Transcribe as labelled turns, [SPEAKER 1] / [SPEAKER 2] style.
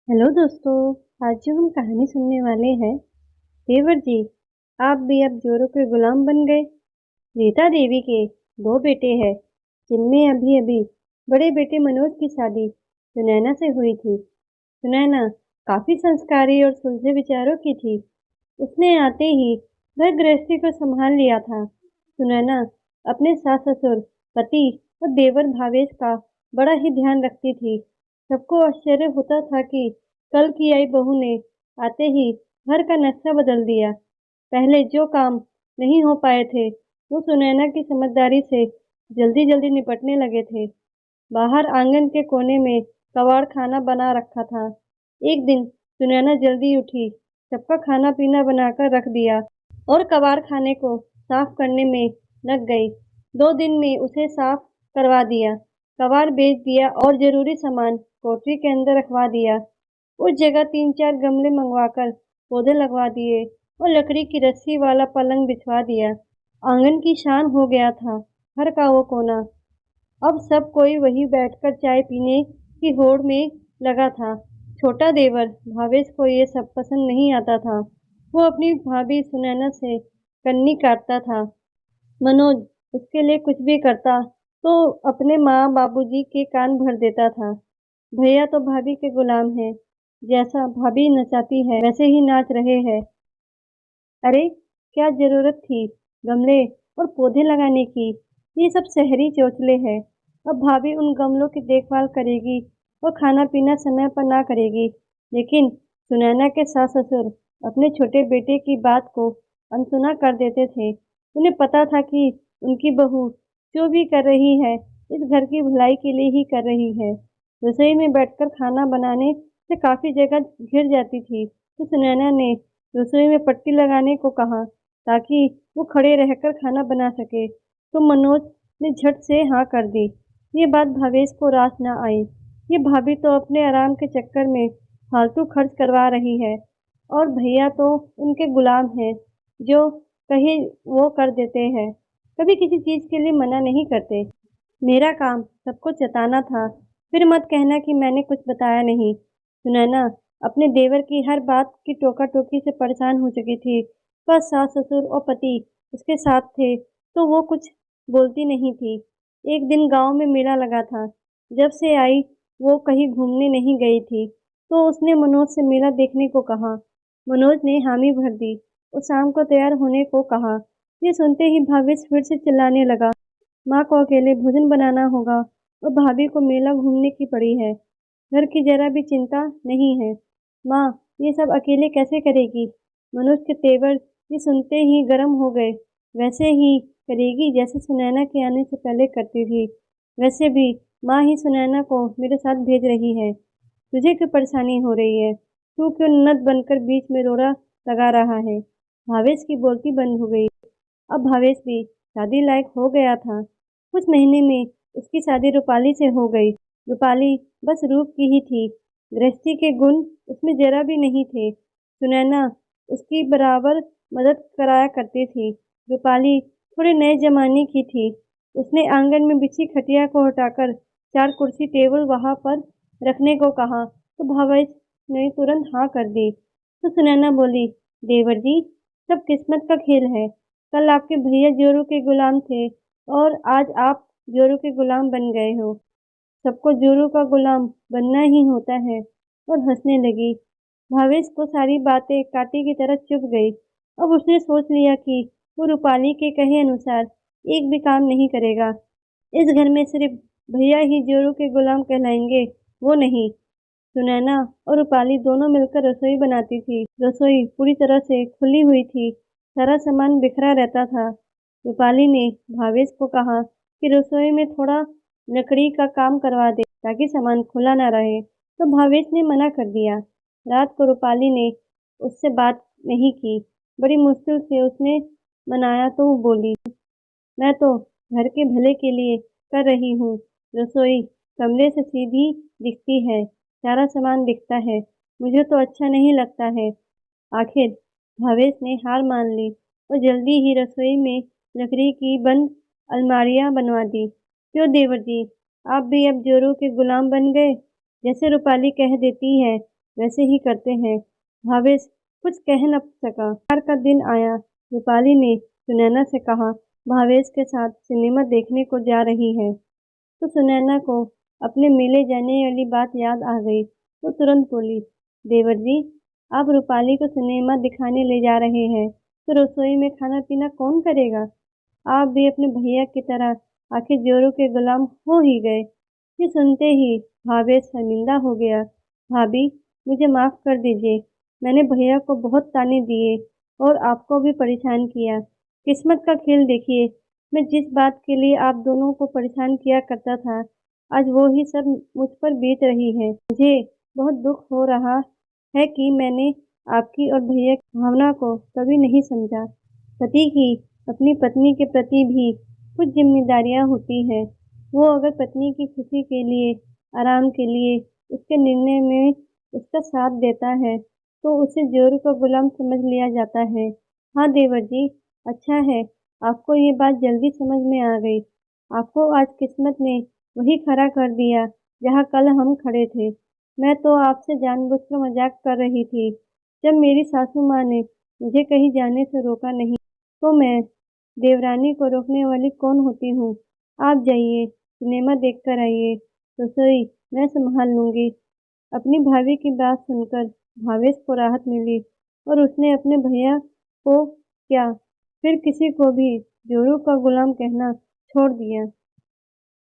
[SPEAKER 1] Hello दोस्तों। आज जो हम कहानी सुनने वाले हैं, देवर जी, आप भी अब जोरों के गुलाम बन गए। रीता देवी के दो बेटे हैं, जिनमें अभी अभी बड़े बेटे मनोज की शादी सुनैना से हुई थी। सुनैना काफी संस्कारी और सुलझे विचारों की थी। उसने आते ही घर गृहस्थी को संभाल लिया था। सुनैना अपने सास ससुर, पति और देवर भावेश का बड़ा ही ध्यान रखती थी। सबको आश्चर्य होता था कि कल की आई बहू ने आते ही घर का नक्शा बदल दिया। पहले जो काम नहीं हो पाए थे, वो सुनैना की समझदारी से जल्दी जल्दी निपटने लगे थे। बाहर आंगन के कोने में कबाड़ खाना बना रखा था। एक दिन सुनैना जल्दी उठी, सबका खाना पीना बनाकर रख दिया और कबाड़ खाने को साफ करने में लग गई। 2 दिन में उसे साफ करवा दिया, कबाड़ बेच दिया और जरूरी सामान कोठरी के अंदर रखवा दिया। उस जगह 3-4 गमले मंगवाकर पौधे लगवा दिए और लकड़ी की रस्सी वाला पलंग बिछवा दिया। आंगन की शान हो गया था घर का वो कोना। अब सब कोई वहीं बैठकर चाय पीने की होड़ में लगा था। छोटा देवर भावेश को ये सब पसंद नहीं आता था। वो अपनी भाभी सुनैना से कन्नी काटता था। मनोज उसके लिए कुछ भी करता तो अपने माँ बाबूजी के कान भर देता था। भैया तो भाभी के गुलाम हैं, जैसा भाभी नचाती है वैसे ही नाच रहे हैं। अरे, क्या जरूरत थी गमले और पौधे लगाने की? ये सब शहरी चौचले हैं। अब भाभी उन गमलों की देखभाल करेगी और खाना पीना समय पर ना करेगी। लेकिन सुनैना के सास ससुर अपने छोटे बेटे की बात को अनसुना कर देते थे। उन्हें पता था कि उनकी बहू जो भी कर रही है, इस घर की भलाई के लिए ही कर रही है। रसोई में बैठकर खाना बनाने से काफी जगह घिर जाती थी, तो सुनैना ने रसोई में पट्टी लगाने को कहा ताकि वो खड़े रहकर खाना बना सके। तो मनोज ने झट से हाँ कर दी। ये बात भावेश को रास न आई। ये भाभी तो अपने आराम के चक्कर में फालतू खर्च करवा रही है और भैया तो उनके गुलाम हैं, जो कहे वो कर देते हैं। कभी किसी चीज के लिए मना नहीं करते। मेरा काम सबको जताना था। फिर मत कहना कि मैंने कुछ बताया नहीं। सुनैना अपने देवर की हर बात की टोका टोकी से परेशान हो चुकी थी। बस सास ससुर और पति उसके साथ थे तो वो कुछ बोलती नहीं थी। एक दिन गांव में मेला लगा था। जब से आई वो कहीं घूमने नहीं गई थी, तो उसने मनोज से मेला देखने को कहा। मनोज ने हामी भर दी और शाम को तैयार होने को कहा। ये सुनते ही भावेश फिर से चिल्लाने लगा। माँ को अकेले भोजन बनाना होगा और भाभी को मेला घूमने की पड़ी है। घर की जरा भी चिंता नहीं है। माँ ये सब अकेले कैसे करेगी? मनोज के तेवर ये सुनते ही गर्म हो गए। वैसे ही करेगी जैसे सुनैना के आने से पहले करती थी। वैसे भी माँ ही सुनैना को मेरे साथ भेज रही है। तुझे क्यों परेशानी हो रही है? तू क्यों ननद बनकर बीच में रोड़ा लगा रहा है? भावेश की बोलती बंद हो गई। अब भावेश भी शादी लायक हो गया था। कुछ महीने में उसकी शादी रूपाली से हो गई। रूपाली बस रूप की ही थी, गृहस्थी के गुण उसमें जरा भी नहीं थे। सुनैना उसकी बराबर मदद कराया करती थी। रूपाली थोड़े नए जमाने की थी। उसने आंगन में बिछी खटिया को हटाकर 4 कुर्सी टेबल वहां पर रखने को कहा, तो भावेश ने तुरंत हाँ कर दी। तो सुनैना बोली, देवर जी, सब किस्मत का खेल है। कल आपके भैया जोरू के गुलाम थे और आज आप जोरू के गुलाम बन गए हो। सबको जोरू का गुलाम बनना ही होता है। और हंसने लगी। भावेश को सारी बातें कांटे की तरह चुभ गई। अब उसने सोच लिया कि वो रूपाली के कहे अनुसार एक भी काम नहीं करेगा। इस घर में सिर्फ भैया ही जोरू के गुलाम कहलाएंगे, वो नहीं। सुनैना और रूपाली दोनों मिलकर रसोई बनाती थी। रसोई पूरी तरह से खुली हुई थी। सारा सामान बिखरा रहता था। रूपाली ने भावेश को कहा कि रसोई में थोड़ा लकड़ी का काम करवा दे ताकि सामान खुला ना रहे, तो भावेश ने मना कर दिया। रात को रूपाली ने उससे बात नहीं की। बड़ी मुश्किल से उसने मनाया तो वो बोली, मैं तो घर के भले के लिए कर रही हूँ। रसोई कमरे से सीधी दिखती है, सारा सामान दिखता है। मुझे तो अच्छा नहीं लगता है। आखिर भावेश ने हार मान ली और जल्दी ही रसोई में लकड़ी की बंद अलमारियां बनवा दी। क्यों देवर जी, आप भी अब जोरू के गुलाम बन गए? जैसे रूपाली कह देती है, वैसे ही करते हैं। भावेश कुछ कह न सका। त्योहार का दिन आया। रूपाली ने सुनैना से कहा, भावेश के साथ सिनेमा देखने को जा रही है। तो सुनैना को अपने मेले जाने वाली बात याद आ गई। वो तुरंत बोली, देवर जी, आप रूपाली को सिनेमा दिखाने ले जा रहे हैं, तो रसोई में खाना पीना कौन करेगा? आप भी अपने भैया की तरह आखिर जोरू के गुलाम हो ही गए। ये सुनते ही भावेश शर्मिंदा हो गया। भाभी, मुझे माफ कर दीजिए। मैंने भैया को बहुत ताने दिए और आपको भी परेशान किया। किस्मत का खेल देखिए, मैं जिस बात के लिए आप दोनों को परेशान किया करता था, आज वो ही सब मुझ पर बीत रही है। मुझे बहुत दुख हो रहा है कि मैंने आपकी और भैया की भावना को कभी नहीं समझा। पति की अपनी पत्नी के प्रति भी कुछ जिम्मेदारियां होती हैं। वो अगर पत्नी की खुशी के लिए, आराम के लिए उसके निर्णय में उसका साथ देता है, तो उसे जोरू का गुलाम समझ लिया जाता है। हाँ देवर जी, अच्छा है आपको ये बात जल्दी समझ में आ गई। आपको आज किस्मत ने वही खड़ा कर दिया जहाँ कल हम खड़े थे। मैं तो आपसे जानबूझकर मजाक कर रही थी। जब मेरी सासू माँ ने मुझे कहीं जाने से रोका नहीं, तो मैं देवरानी को रोकने वाली कौन होती हूँ। आप जाइए, सिनेमा देख कर आइए। रसोई मैं संभाल लूंगी। अपनी भाभी की बात सुनकर भावेश को राहत मिली और उसने अपने भैया को क्या, फिर किसी को भी जोरू का गुलाम कहना छोड़ दिया।